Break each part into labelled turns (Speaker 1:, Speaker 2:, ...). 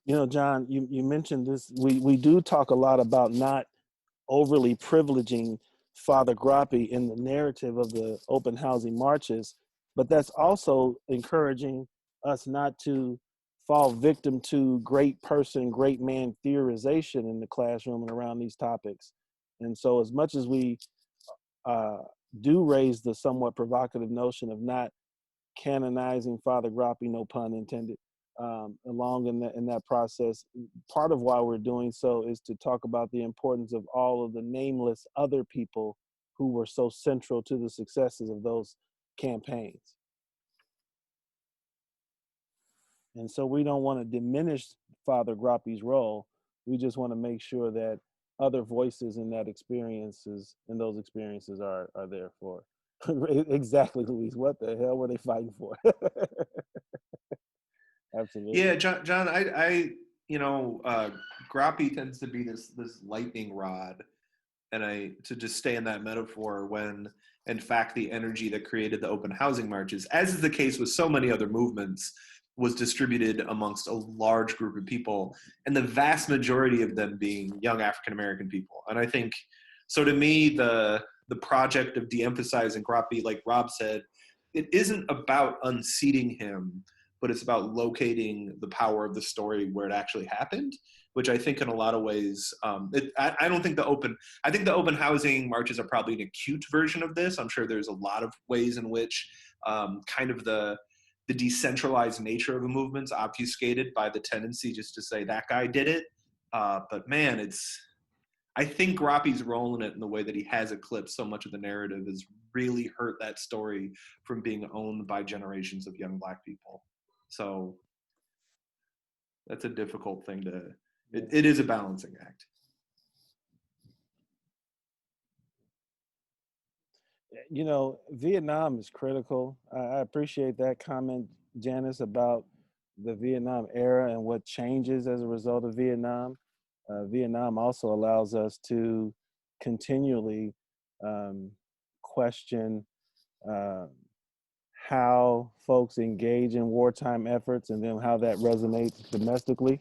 Speaker 1: John, you mentioned this. We do talk a lot about not overly privileging Father Grappi in the narrative of the open housing marches, but that's also encouraging us not to fall victim to great person, great man theorization in the classroom and around these topics. And so, as much as we uh, do raise the somewhat provocative notion of not canonizing Father Grappi, no pun intended, along in that process. Part of why we're doing so is to talk about the importance of all of the nameless other people who were so central to the successes of those campaigns. And so we don't want to diminish Father Grappi's role. We just want to make sure that other voices in those experiences are there for. Exactly, Luis. What the hell were they fighting for?
Speaker 2: Yeah,
Speaker 1: Absolutely.
Speaker 2: John, you know, Grappi tends to be this lightning rod, and I to just stay in that metaphor when, in fact, the energy that created the open housing marches, as is the case with so many other movements, was distributed amongst a large group of people, and the vast majority of them being young African American people. And I think so. To me, the project of de-emphasizing Grappi, like Rob said, it isn't about unseating him, but it's about locating the power of the story where it actually happened, which I think in a lot of ways, I don't think I think the open housing marches are probably an acute version of this. I'm sure there's a lot of ways in which kind of the decentralized nature of a movement's obfuscated by the tendency just to say that guy did it. But man, I think Grappi's role in it and the way that he has eclipsed so much of the narrative has really hurt that story from being owned by generations of young Black people. So that's a difficult thing to. It is a balancing act.
Speaker 1: Vietnam is critical. I appreciate that comment, Janice, about the Vietnam era and what changes as a result of Vietnam. Vietnam also allows us to continually question uh, how folks engage in wartime efforts and then how that resonates domestically.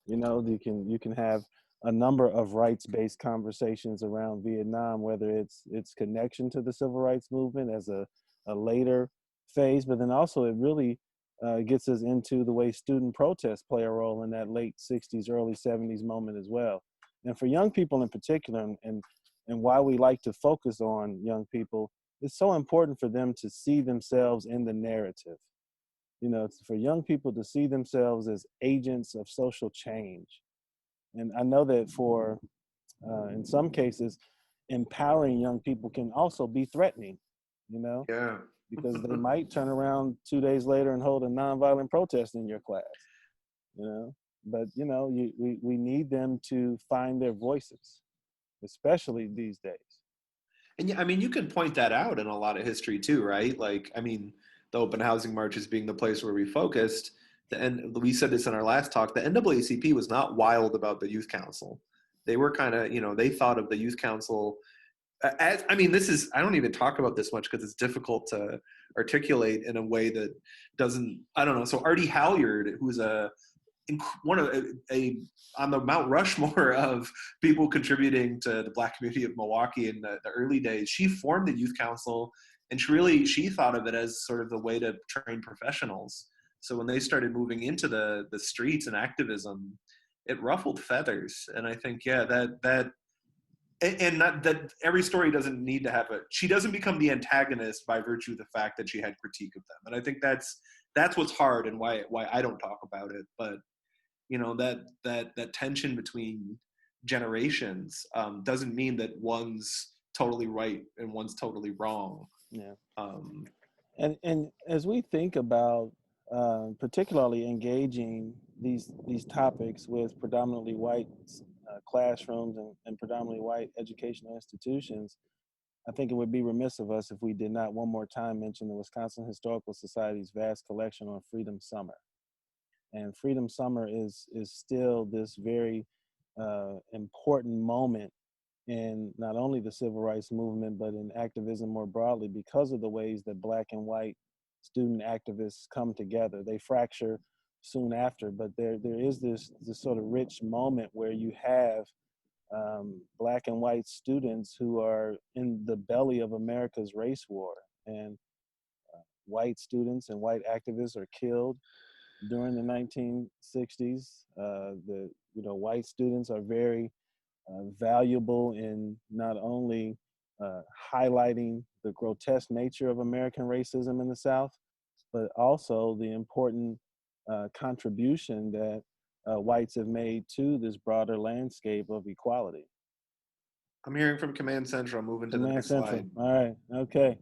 Speaker 1: You can have a number of rights-based conversations around Vietnam, whether it's its connection to the civil rights movement as a later phase, but then also it really gets us into the way student protests play a role in that late 60s, early 70s moment as well. And for young people in particular, and why we like to focus on young people, it's so important for them to see themselves in the narrative. For young people to see themselves as agents of social change. And I know that in some cases, empowering young people can also be threatening, you know,
Speaker 2: Yeah.
Speaker 1: because they might turn around 2 days later and hold a nonviolent protest in your class, you know. But, we need them to find their voices, especially these days.
Speaker 2: And yeah, I mean, you can point that out in a lot of history too, right? Like, I mean, the open housing marches being the place where we focused. And we said this in our last talk. The NAACP was not wild about the youth council. They were kind of, they thought of the youth council as. I mean, this is. I don't even talk about this much because it's difficult to articulate in a way that doesn't. I don't know. So Artie Halyard, who's one of a on the Mount Rushmore of people contributing to the Black community of Milwaukee in the early days. She formed the youth council, and she thought of it as sort of the way to train professionals. So when they started moving into the streets and activism, it ruffled feathers. And I think that and not that every story doesn't need to have she doesn't become the antagonist by virtue of the fact that she had critique of them. And I think that's what's hard and why I don't talk about it. But that tension between generations doesn't mean that one's totally right and one's totally wrong.
Speaker 1: Yeah.
Speaker 2: um,
Speaker 1: And as we think about particularly engaging these topics with predominantly white classrooms and predominantly white educational institutions, I think it would be remiss of us if we did not one more time mention the Wisconsin Historical Society's vast collection on Freedom Summer. And Freedom Summer is still this very important moment in not only the civil rights movement, but in activism more broadly because of the ways that Black and white student activists come together. They fracture soon after. But there is this sort of rich moment where you have black and white students who are in the belly of America's race war, and white students and white activists are killed during the 1960s. The white students are very valuable in not only highlighting the grotesque nature of American racism in the South, but also the important contribution that whites have made to this broader landscape of equality.
Speaker 2: I'm hearing from Command Central. Moving to the
Speaker 1: Command
Speaker 2: next
Speaker 1: Central.
Speaker 2: slide.
Speaker 1: All right. Okay.